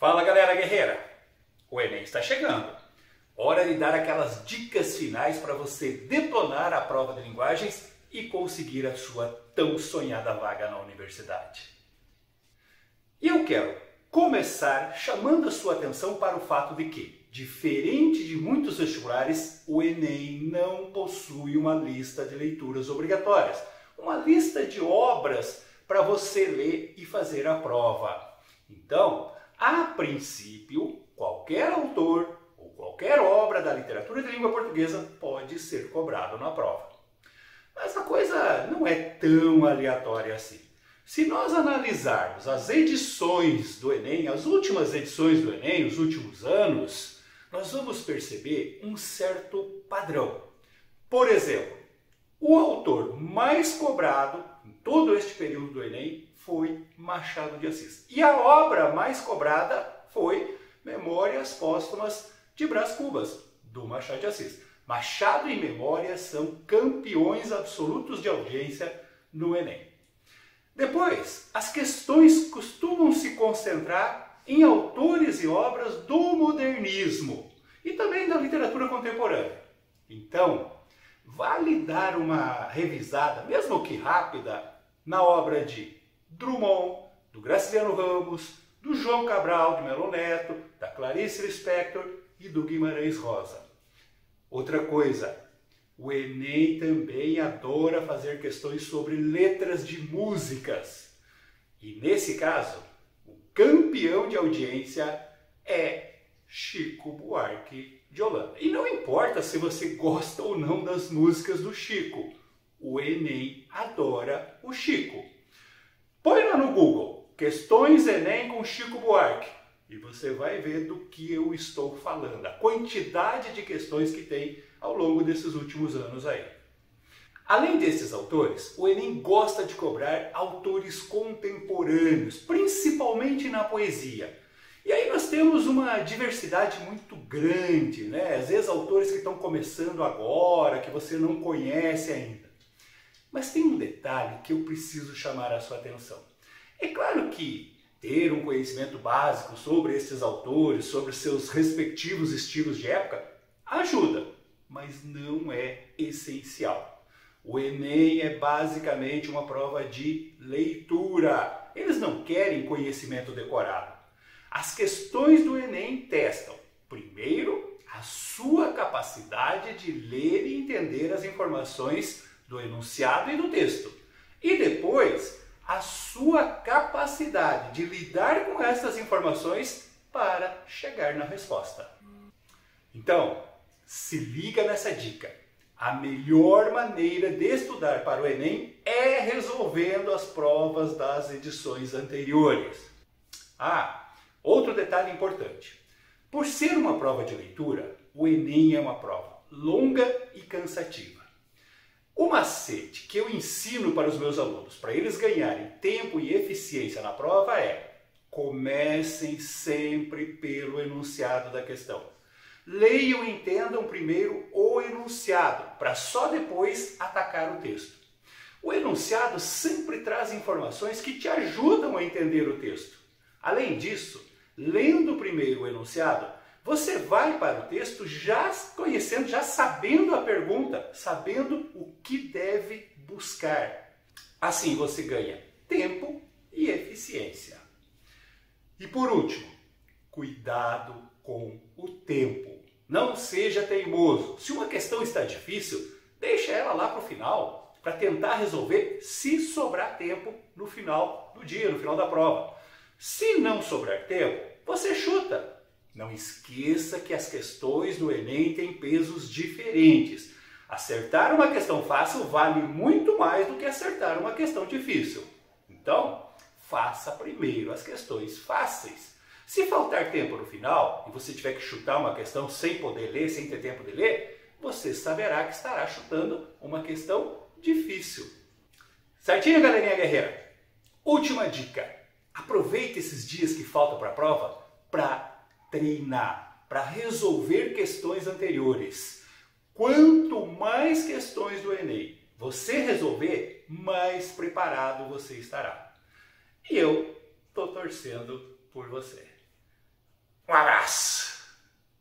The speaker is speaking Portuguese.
Fala galera guerreira, o Enem está chegando. Hora de dar aquelas dicas finais para você detonar a prova de linguagens e conseguir a sua tão sonhada vaga na universidade. E eu quero começar chamando a sua atenção para o fato de que, diferente de muitos vestibulares, o Enem não possui uma lista de leituras obrigatórias, uma lista de obras para você ler e fazer a prova. Então, a princípio, qualquer autor ou qualquer obra da literatura de língua portuguesa pode ser cobrado na prova. Mas a coisa não é tão aleatória assim. Se nós analisarmos as edições do Enem, as últimas edições do Enem, os últimos anos, nós vamos perceber um certo padrão. Por exemplo, o autor mais cobrado em todo este período do Enem foi Machado de Assis. E a obra mais cobrada foi Memórias Póstumas de Brás Cubas, do Machado de Assis. Machado e Memórias são campeões absolutos de audiência no Enem. Depois, as questões costumam se concentrar em autores e obras do modernismo e também da literatura contemporânea. Então, vale dar uma revisada, mesmo que rápida, na obra de Drummond, do Graciliano Ramos, do João Cabral de Melo Neto, da Clarice Lispector e do Guimarães Rosa. Outra coisa, o Enem também adora fazer questões sobre letras de músicas. E nesse caso, o campeão de audiência é Chico Buarque de Holanda. E não importa se você gosta ou não das músicas do Chico, o Enem adora o Chico. Põe lá no Google, questões Enem com Chico Buarque, e você vai ver do que eu estou falando, a quantidade de questões que tem ao longo desses últimos anos aí. Além desses autores, o Enem gosta de cobrar autores contemporâneos, principalmente na poesia. E aí nós temos uma diversidade muito grande, né? Às vezes autores que estão começando agora, que você não conhece ainda. Mas tem um detalhe que eu preciso chamar a sua atenção. É claro que ter um conhecimento básico sobre esses autores, sobre seus respectivos estilos de época, ajuda, mas não é essencial. O Enem é basicamente uma prova de leitura. Eles não querem conhecimento decorado. As questões do Enem testam, primeiro, a sua capacidade de ler e entender as informações do enunciado e do texto. E depois, a sua capacidade de lidar com essas informações para chegar na resposta. Então, se liga nessa dica. A melhor maneira de estudar para o Enem é resolvendo as provas das edições anteriores. Outro detalhe importante. Por ser uma prova de leitura, o Enem é uma prova longa e cansativa. O macete que eu ensino para os meus alunos, para eles ganharem tempo e eficiência na prova é: comecem sempre pelo enunciado da questão. Leiam e entendam primeiro o enunciado, para só depois atacar o texto. O enunciado sempre traz informações que te ajudam a entender o texto. Além disso, lendo primeiro o enunciado, você vai para o texto já conhecendo, já sabendo a pergunta, sabendo o que deve buscar. Assim você ganha tempo e eficiência. E por último, cuidado com o tempo. Não seja teimoso. Se uma questão está difícil, deixa ela lá para o final, para tentar resolver se sobrar tempo no final do dia, no final da prova. Se não sobrar tempo, você chuta. Não esqueça que as questões do Enem têm pesos diferentes. Acertar uma questão fácil vale muito mais do que acertar uma questão difícil. Então, faça primeiro as questões fáceis. Se faltar tempo no final e você tiver que chutar uma questão sem poder ler, sem ter tempo de ler, você saberá que estará chutando uma questão difícil. Certinho, galerinha guerreira? Última dica. Aproveite esses dias que faltam para a prova para treinar, para resolver questões anteriores. Quanto mais questões do Enem você resolver, mais preparado você estará. E eu estou torcendo por você.